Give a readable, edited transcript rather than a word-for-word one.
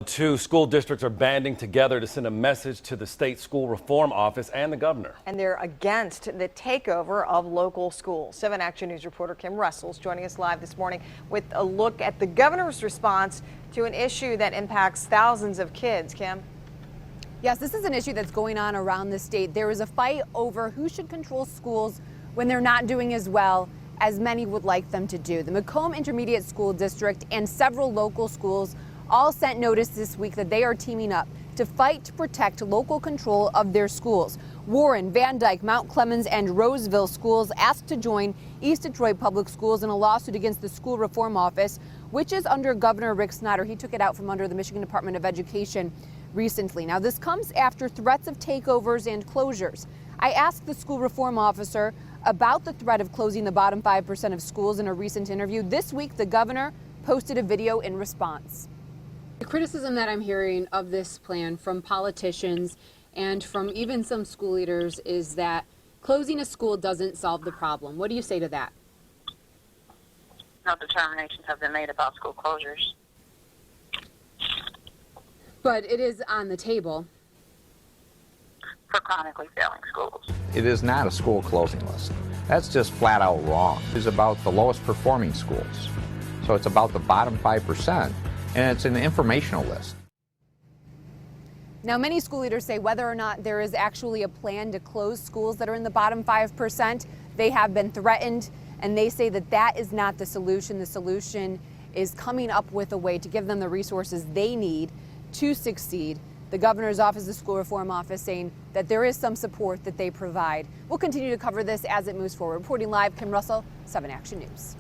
Two school districts are banding together to send a message to the state school reform office and the governor. And they're against the takeover of local schools. 7 Action News reporter Kim Russell's joining us live this morning with a look at the governor's response to an issue that impacts thousands of kids. Kim? Yes, this is an issue that's going on around the state. There is a fight over who should control schools when they're not doing as well as many would like them to do. The Macomb Intermediate School District and several local schools all sent notice this week that they are teaming up to fight to protect local control of their schools. Warren, Van Dyke, Mount Clemens, and Roseville schools asked to join East Detroit Public Schools in a lawsuit against the School Reform Office, which is under Governor Rick Snyder. He took it out from under the Michigan Department of Education recently. Now, this comes after threats of takeovers and closures. I asked the school reform officer about the threat of closing the bottom 5% of schools in a recent interview. This week, the governor posted a video in response. The criticism that I'm hearing of this plan from politicians and from even some school leaders is that closing a school doesn't solve the problem. What do you say to that? No determinations have been made about school closures. But it is on the table. For chronically failing schools. It is not a school closing list. That's just flat out wrong. It's about the lowest performing schools. So it's about the bottom 5%, and it's an informational list. Now, many school leaders say whether or not there is actually a plan to close schools that are in the bottom 5%, they have been threatened, and they say that that is not the solution. The solution is coming up with a way to give them the resources they need to succeed. The governor's office, the school reform office, saying that there is some support that they provide. We'll continue to cover this as it moves forward. Reporting live, Kim Russell, 7 Action News.